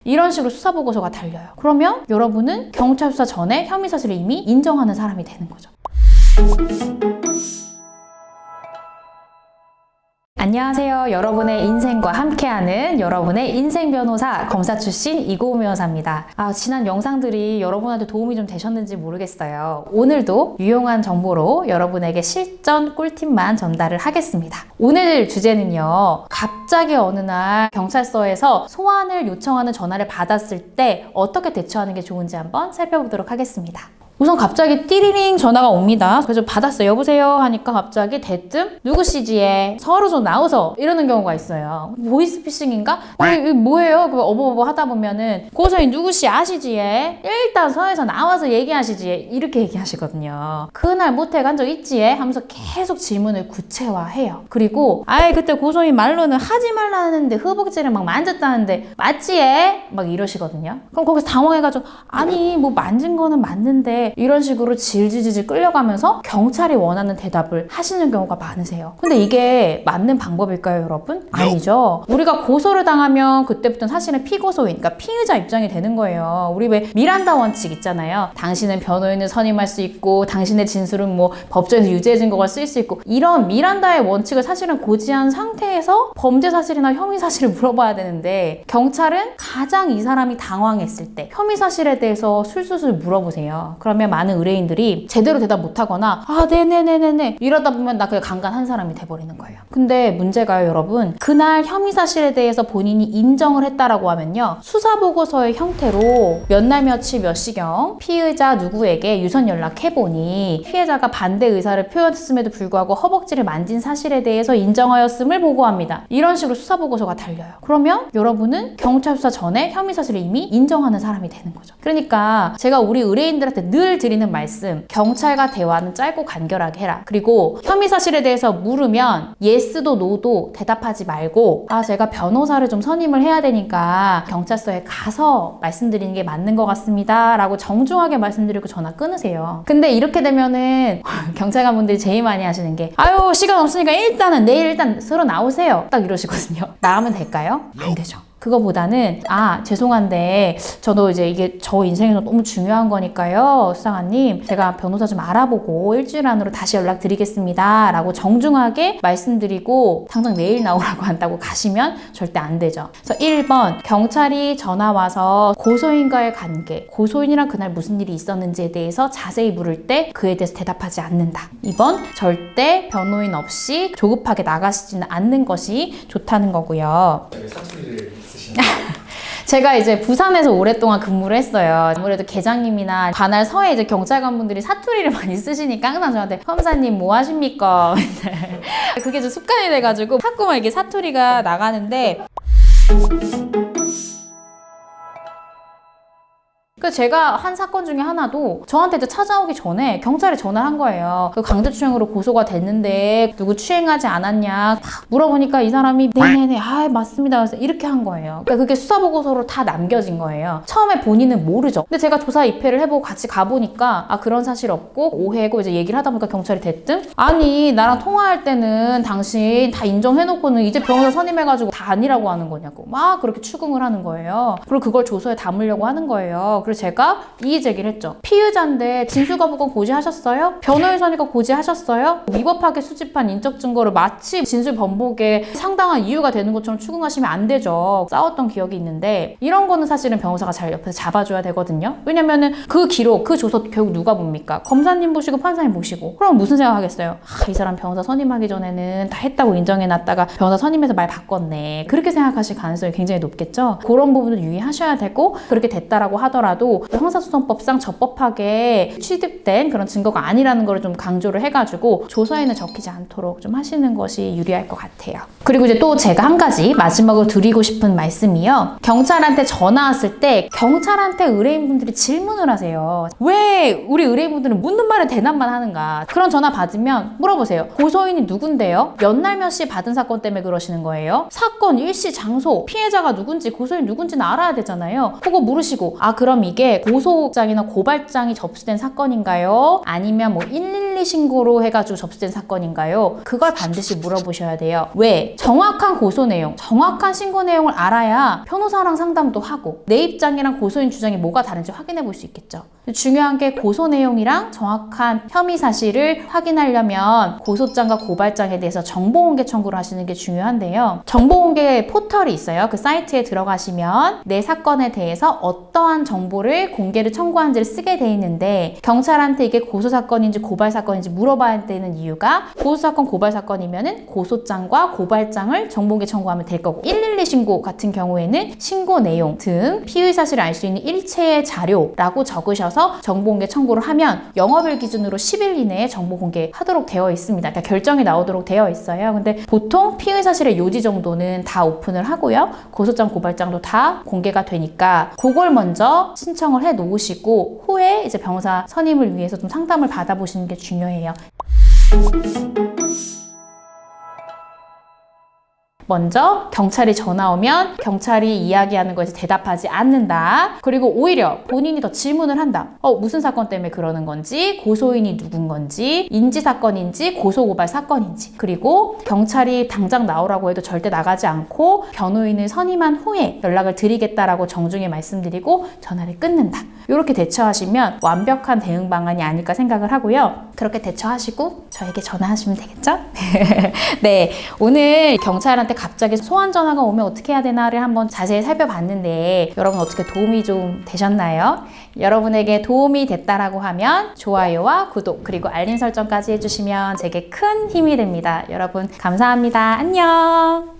이런 식으로 수사보고서가 달려요. 그러면 여러분은 경찰 수사 전에 혐의 사실을 이미 인정하는 사람이 되는 거죠. 안녕하세요. 여러분의 인생과 함께하는 여러분의 인생 변호사, 검사 출신 이고은 변호사입니다. 지난 영상들이 여러분한테 도움이 좀 되셨는지 모르겠어요. 오늘도 유용한 정보로 여러분에게 실전 꿀팁만 전달을 하겠습니다. 오늘 주제는요. 갑자기 어느 날 경찰서에서 소환을 요청하는 전화를 받았을 때 어떻게 대처하는 게 좋은지 한번 살펴보도록 하겠습니다. 우선 갑자기 띠리링 전화가 옵니다. 그래서 받았어요. 여보세요? 하니까 갑자기 대뜸 누구시지에 서로 좀 나오소 이러는 경우가 있어요. 보이스피싱인가? 이게 뭐예요? 어버버버 하다 보면은 고소인 누구시 아시지에? 일단 서에서 나와서 얘기하시지에? 이렇게 얘기하시거든요. 그날 모텔 간 적 있지에? 하면서 계속 질문을 구체화해요. 그리고 그때 고소인 말로는 하지 말라는데 허벅지를 막 만졌다는데 맞지에? 막 이러시거든요. 그럼 거기서 당황해가지고 아니 뭐 만진 거는 맞는데 이런 식으로 질질질 끌려가면서 경찰이 원하는 대답을 하시는 경우가 많으세요. 근데 이게 맞는 방법일까요, 여러분? 아니죠. 우리가 고소를 당하면 그때부터는 사실은 피고소인, 그러니까 피의자 입장이 되는 거예요. 우리 왜 미란다 원칙 있잖아요. 당신은 변호인을 선임할 수 있고 당신의 진술은 뭐 법정에서 유죄 증거가 쓰일 수 있고 이런 미란다의 원칙을 사실은 고지한 상태에서 범죄 사실이나 혐의 사실을 물어봐야 되는데 경찰은 가장 이 사람이 당황했을 때 혐의 사실에 대해서 술술술 물어보세요. 그러면 많은 의뢰인들이 제대로 대답 못하거나 네네네네네 이러다 보면 나 그냥 강간한 사람이 돼버리는 거예요. 근데 문제가요, 여러분. 그날 혐의 사실에 대해서 본인이 인정을 했다라고 하면요. 수사보고서의 형태로 몇 날 며칠 몇 시경 피의자 누구에게 유선 연락해보니 피해자가 반대 의사를 표현했음에도 불구하고 허벅지를 만진 사실에 대해서 인정하였음을 보고합니다. 이런 식으로 수사보고서가 달려요. 그러면 여러분은 경찰 수사 전에 혐의 사실을 이미 인정하는 사람이 되는 거죠. 그러니까 제가 우리 의뢰인들한테 늘 드리는 말씀, 경찰과 대화는 짧고 간결하게 해라. 그리고 혐의 사실에 대해서 물으면 예스도 노도 대답하지 말고 제가 변호사를 좀 선임을 해야 되니까 경찰서에 가서 말씀드리는 게 맞는 것 같습니다 라고 정중하게 말씀드리고 전화 끊으세요. 근데 이렇게 되면은 경찰관분들이 제일 많이 하시는 게 시간 없으니까 일단은 내일 일단 서로 나오세요 딱 이러시거든요. 나가면 될까요? 안 되죠. 그거보다는 죄송한데 저도 이제 이게 저 인생에서 너무 중요한 거니까요 수상아님 제가 변호사 좀 알아보고 일주일 안으로 다시 연락드리겠습니다 라고 정중하게 말씀드리고 당장 내일 나오라고 한다고 가시면 절대 안 되죠. 그래서 1번 경찰이 전화 와서 고소인과의 관계, 고소인이랑 그날 무슨 일이 있었는지에 대해서 자세히 물을 때 그에 대해서 대답하지 않는다. 2번 절대 변호인 없이 조급하게 나가시지는 않는 것이 좋다는 거고요. 제가 이제 부산에서 오랫동안 근무를 했어요. 아무래도 계장님이나 관할 서에 이제 경찰관분들이 사투리를 많이 쓰시니까 항상 저한테 검사님 뭐 하십니까? 그게 좀 습관이 돼가지고 자꾸만 이게 사투리가 나가는데 제가 한 사건 중에 하나도 저한테 이제 찾아오기 전에 경찰에 전화를 한 거예요. 강제추행으로 고소가 됐는데 누구 추행하지 않았냐 막 물어보니까 이 사람이 네네네 맞습니다. 그래서 이렇게 한 거예요. 그러니까 그게 수사보고서로 다 남겨진 거예요. 처음에 본인은 모르죠. 근데 제가 조사 입회를 해보고 같이 가보니까 그런 사실 없고 오해고 이제 얘기를 하다 보니까 경찰이 대뜸 나랑 통화할 때는 당신 다 인정해놓고는 이제 변호사 선임해가지고 다 아니라고 하는 거냐고 막 그렇게 추궁을 하는 거예요. 그리고 그걸 조서에 담으려고 하는 거예요. 그래서 제가 이의 제기를 했죠. 피의자인데 진술거부권 고지하셨어요? 변호인사니까 고지하셨어요? 위법하게 수집한 인적 증거를 마치 진술 번복에 상당한 이유가 되는 것처럼 추궁하시면 안 되죠. 싸웠던 기억이 있는데 이런 거는 사실은 변호사가 잘 옆에서 잡아줘야 되거든요. 왜냐면은 그 기록, 그 조서 결국 누가 봅니까? 검사님 보시고 판사님 보시고. 그럼 무슨 생각하겠어요? 이 사람 변호사 선임하기 전에는 다 했다고 인정해놨다가 변호사 선임해서 말 바꿨네. 그렇게 생각하실 가능성이 굉장히 높겠죠. 그런 부분도 유의하셔야 되고 그렇게 됐다라고 하더라도 형사소송법상 적법하게 취득된 그런 증거가 아니라는 걸 좀 강조를 해가지고 조서에는 적히지 않도록 좀 하시는 것이 유리할 것 같아요. 그리고 이제 또 제가 한 가지 마지막으로 드리고 싶은 말씀이요. 경찰한테 전화 왔을 때 경찰한테 의뢰인분들이 질문을 하세요. 왜 우리 의뢰인분들은 묻는 말에 대답만 하는가? 그런 전화 받으면 물어보세요. 고소인이 누군데요? 몇 날 몇 시 받은 사건 때문에 그러시는 거예요? 사건, 일시, 장소, 피해자가 누군지 고소인 누군지는 알아야 되잖아요. 그거 물으시고 그럼 이게 고소장이나 고발장이 접수된 사건인가요? 아니면 뭐 112 신고로 해가지고 접수된 사건인가요? 그걸 반드시 물어보셔야 돼요. 왜? 정확한 고소 내용, 정확한 신고 내용을 알아야 변호사랑 상담도 하고 내 입장이랑 고소인 주장이 뭐가 다른지 확인해 볼 수 있겠죠. 중요한 게 고소 내용이랑 정확한 혐의 사실을 확인하려면 고소장과 고발장에 대해서 정보공개 청구를 하시는 게 중요한데요. 정보공개 포털이 있어요. 그 사이트에 들어가시면 내 사건에 대해서 어떠한 정보를 공개를 청구한지를 쓰게 돼 있는데 경찰한테 이게 고소사건인지 고발사건인지 물어봐야 되는 이유가 고소사건, 고발사건이면은 고소장과 고발장을 정보공개 청구하면 될 거고 112 신고 같은 경우에는 신고 내용 등 피의 사실을 알 수 있는 일체의 자료라고 적으셔서 정보공개 청구를 하면 영업일 기준으로 10일 이내에 정보공개 하도록 되어 있습니다. 그러니까 결정이 나오도록 되어 있어요. 근데 보통 피의 사실의 요지 정도는 다 오픈을 하고요. 고소장, 고발장도 다 공개가 되니까 그걸 먼저 신청을 해 놓으시고 후에 이제 변호사 선임을 위해서 좀 상담을 받아보시는 게 중요해요. 먼저 경찰이 전화 오면 경찰이 이야기하는 것에 대답하지 않는다. 그리고 오히려 본인이 더 질문을 한다. 무슨 사건 때문에 그러는 건지, 고소인이 누군 건지, 인지사건인지, 고소고발 사건인지. 그리고 경찰이 당장 나오라고 해도 절대 나가지 않고 변호인을 선임한 후에 연락을 드리겠다라고 정중히 말씀드리고 전화를 끊는다. 이렇게 대처하시면 완벽한 대응 방안이 아닐까 생각을 하고요. 그렇게 대처하시고 저에게 전화하시면 되겠죠? 네, 오늘 경찰한테 갑자기 소환 전화가 오면 어떻게 해야 되나를 한번 자세히 살펴봤는데 여러분 어떻게 도움이 좀 되셨나요? 여러분에게 도움이 됐다라고 하면 좋아요와 구독 그리고 알림 설정까지 해주시면 제게 큰 힘이 됩니다. 여러분 감사합니다. 안녕.